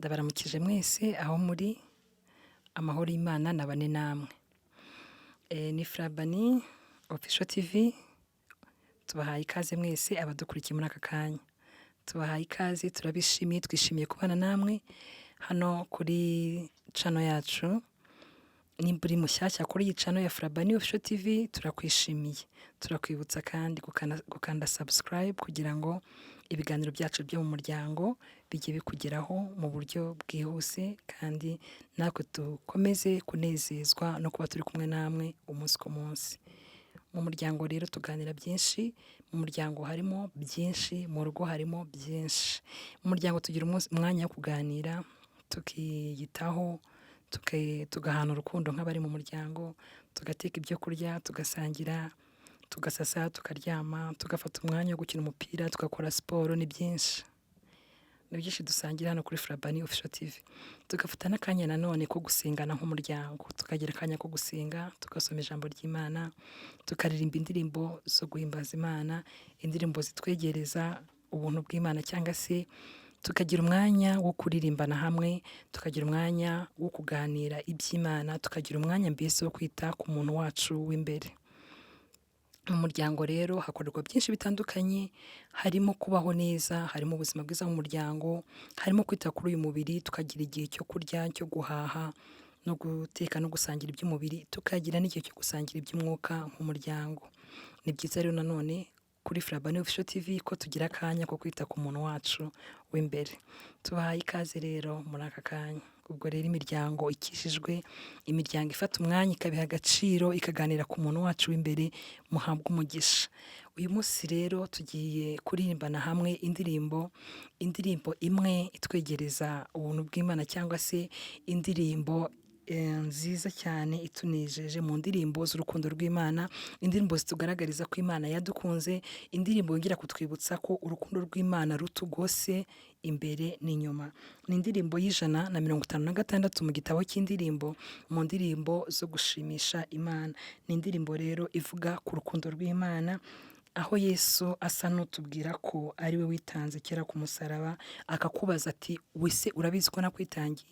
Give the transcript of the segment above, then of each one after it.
Ndabaramukije mwese aho muri, amahoro y'Imana nabane namwe. Ni Frabani Official TV, tubahaye ikaze mwese abadukurikiye muri aka kanya. Tubahaye ikaze, turabishimiye, twishimiye kubana namwe hano kuri channel yacu. Nimba uri mushyashya kuri iyi channel ya Frabani Official TV, turakwishimiye. Turakwibutsa kandi gukanda subscribe kugira ngo ibiganiro byacu byo mu muryango bijye bikugeraho mu buryo bwihuse, kandi natwe dukomeze kunezezwa no kuba turi kumwe namwe umunsi ku munsi. Mu muryango rero tuganira byinshi, mu muryango harimo byinshi, mu rugo harimo byinshi. Mu muryango tugira umwanya wo kuganira, tukiyitaho, tugahana urukundo nk'abari mu muryango, tugateka ibyo kurya, tugasangira, tugasasa, tukaryama, tugafata umwanya wo gukina umupira, tugakora siporo. Ni byinshi dusangira hano kuri Frabani Official TV. Tugafata n'akanya nanone ko gusengana nk'umuryango, tukagira akanya ko gusenga, tugasoma ijambo ry'Imana, tukaririmba indirimbo zo guhimbaza Imana, indirimbo zitwegereza ubuntu bw'Imana, cyangwa se tukagira umwanya wo kuririmbana hamwe, tukagira umwanya wo kuganira iby'Imana, tukagira umwanya mbese wo kwita ku muntu wacu w'imbere. Mu muryango rero hakorerwa byinshi bitandukanye, harimo kubaho neza, harimo ubuzima bwiza mu muryango, harimo kwita kuri uyu mubiri, tukagira igihe cyo kurya, cyo guhaha no guteka no gusangira iby'umubiri, tukagira n'igihe cyo gusangira iby'umwuka nk'umuryango. Ni byiza rero nanone kuri Frabani Official TV ko tugira akanya ko kwita ku muntu wacu w'imbere. Tubahaye ikaze rero muri aka kanya. Ubwo rero imiryango ikishijwe, imiryango ifata umwanya ikabiha agaciro, ikaganira ku muntu wacu w'imbere, muhabwe umugisha. Uyu munsi rero tugiye kuririmbana hamwe indirimbo imwe itwegereza ubuntu bw'Imana, cyangwa se indirimbo nziza cyane itunejeje, mu ndirimbo z'urukundo rw'Imana, indirimbo zitugaragariza ko Imana yadukunze, indirimbo yongera kutwibutsa ko urukundo rw'Imana rutugose imbere n'inyuma. Ni indirimbo y'156 mu gitabo cy'indirimbo, mu ndirimbo zo gushimisha Imana. Ni indirimbo rero ivuga ku rukundo rw'Imana, aho Yesu asa n'utubwira ko ari we witanze kera ku musaraba, akakubaza ati wese urabizi ko nakwitangiye?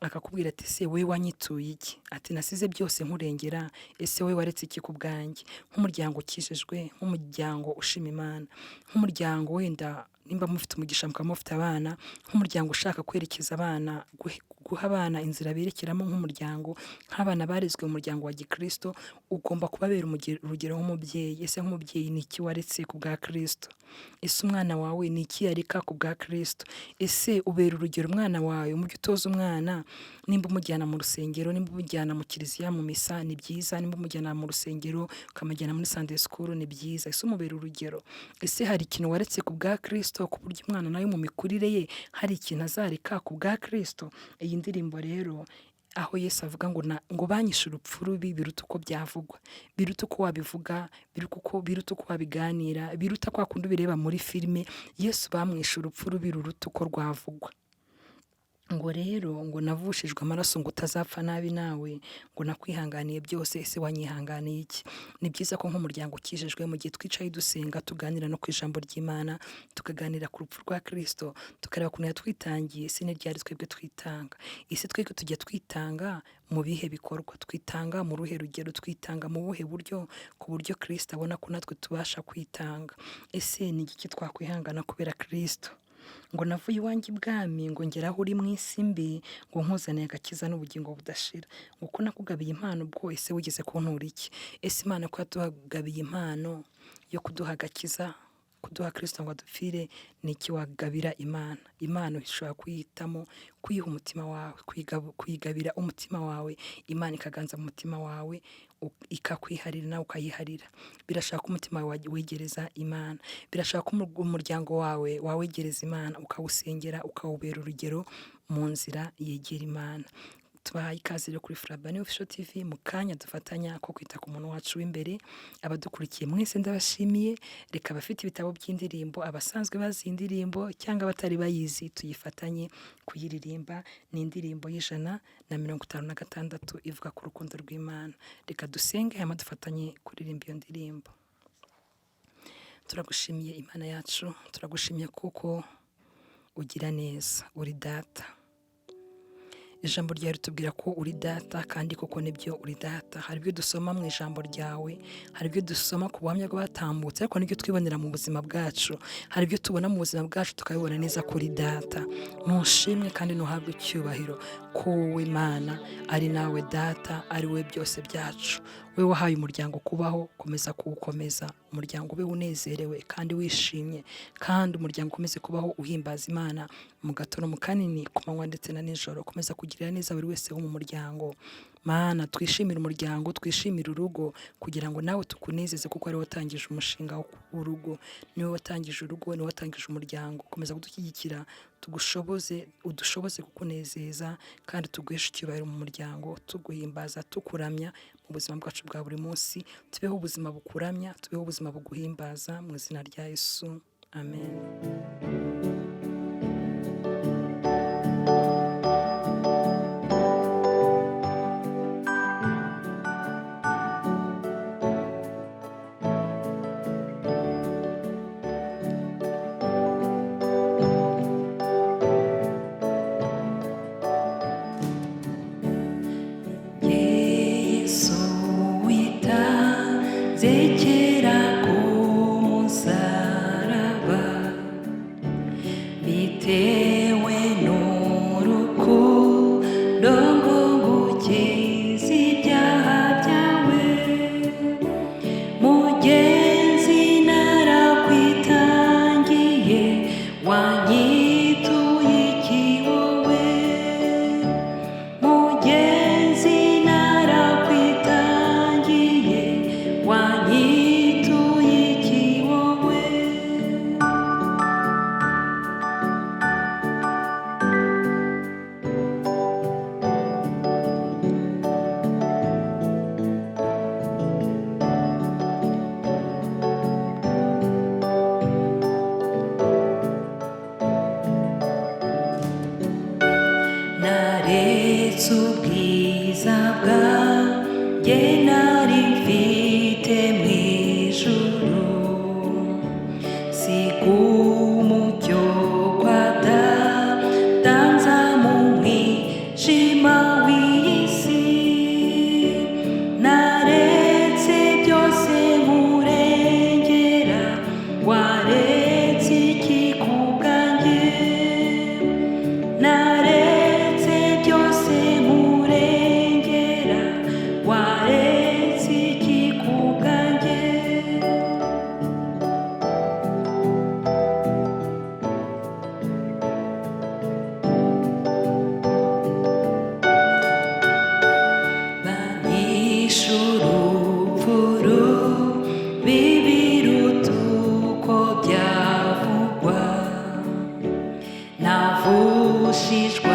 Akakubwira ati ese wowe wanyituye iki? Ati nasize byose nkurengera, ese wowe waretse iki ku bwanjye? Nk'umuryango ukijijwe, nk'umuryango ushima Imana, nk'umuryango wenda nimba mufite umugisha mukaba mufite abana, nk'umuryango ushaka kwerekeza abana, guha abana inzira berekeramo, nk'umuryango, nk'abana barezwe mu muryango wa Gikristo, ugomba kubabera urugero nk'umubyeyi. Ese nk'umubyeyi ni iki waretse ku bwa Kristo? Ese umwana wawe ni iki yareka ku bwa Kristo? Ese ubera urugero umwana wawe mu byo utoza umwana, nimba umujyana mu rusengero, nimba umujyana mu kiliziya mu misa, ni byiza. Nimba umujyana mu rusengero ukamujyana muri Sunday school, ni byiza. Ese umubera urugero? Ese hari ikintu waretse ku bwa Kristo, ku buryo umwana nawe mu mikurire ye hari ikintu azareka ku bwa Kristo? Iyi ndirimbo rero aho Yesu avuga ngo banyishe urupfu rubi biruta uko byavugwa, biruta uko wabivuga, biruta uko wabiganira, biruta kwa kundi ubireba muri filime. Yesu bamwishe urupfu rubi ruruta uko rwavugwa. Ngo rero ngo navushijwe amaraso ngo utazapfa nabi nawe, ngo nakwihanganiye byose, ese wanyihanganiye iki? Ni byiza ko nk'umuryango ukijijwe, mu gihe twicaye dusenga, tuganira no ku ijambo ry'Imana, tukaganira ku rupfu rwa Kristo, tukareba ukuntu yatwitangiye. Ese ni ryari twebwe twitanga? Ese twebwe tujya twitanga mu bihe bikorwa? Twitanga mu ruhe rugero? Twitanga mu buhe buryo, ku buryo Kristo abona ko natwe tubasha kwitanga? Ese ni iki twakwihangana kubera Kristo? Ngo navuye iwanjye ibwami, ngo ngera aho uri mu isi mbi, ngo nkuzaniye agakiza n'ubugingo budashira. Ngo ko nakugabiye impano ubwo, ese wigeze kuntura iki? Ese Imana ko yatugabiye impano yo kuduha agakiza, kuduha Kristo ngo adupfire, ni iki wagabira Imana? Imana ishobora kuyihitamo, kuyiha umutima wawe, kuyigabira umutima wawe, Imana ikaganza mu mutima wawe, ikakwiharira nawe ukayiharira. Birashaka umutima wawe wegereza Imana, birashaka umuryango wawe wawegereza Imana, ukawusengera, ukawubera urugero mu nzira yegera Imana. Tubahaye ikaze rero kuri Frabani Official TV, mu kanya dufatanya ko kwita ku muntu wacu w'imbere. Abadukurikiye mwese ndabashimiye. Reka abafite ibitabo by'indirimbo, abasanzwe bazi indirimbo cyangwa abatari bayizi, tuyifatanye kuyiririmba. Ni indirimbo y'156 ivuga ku rukundo rw'Imana. Reka dusenge hanyuma dufatanye kuririmba iyo ndirimbo. Turagushimiye Imana yacu, turagushimiye kuko ugira neza, uri data. ijambo ryawe ritubwira ko uri data, kandi koko nibyo uri data. Hari ibyo dusoma mu ijambo ryawe, hari ibyo dusoma ku buhamya bw'abatambutse, ariko n'ibyo twibonera mu buzima bwacu. Hari ibyo tubona mu buzima bwacu tukabibona neza ko uri data. Nushimwe kandi nuhabwe icyubahiro ko wowe Mana ari nawe data, ari we byose byacu. We wahaye umuryango kubaho, komeza kuwukomeza, umuryango ube unezerewe kandi wishimye, kandi umuryango ukomeze kubaho uhimbaza Imana mu gato no mu kanini, ku manywa ndetse na nijoro. Komeza kugirira neza buri wese wo mu muryango. Mana, twishimire umuryango, twishimire urugo, kugira ngo nawe tukunezeze, kuko ari wowe watangije umushinga w'urugo, niwe watangije urugo, niwe watangije umuryango. Komeza kudushyigikira, udushoboze kukunezeza, kandi tuguheshe icyubahiro mu muryango, tuguhimbaza, tukuramya mu buzima bwacu bwa buri munsi. Tubeho ubuzima bukuramya, tubeho ubuzima buguhimbaza, mu izina rya Yesu, amen. Yesu witanze kera ku musaraba, bitewe n'urukundo ngo ngukize ibyaha byawe. Mugenzi narakwitangiye, wanyituye iki wowe? Mugenzi narakwitangiye, wanyituye iki wowe? Naretse ubwiza bwanjye nari mfite mu ijuru, siga umucyo kwa Data, nza mu mwijima w'iyi si. Naretse byose nkurengera, waretse iki ku bwanjye? Naretse byose nkurengera, waretse iki ku bwanjye? Banyishe urupfu rubi biruta uko byavugwa, navushijwe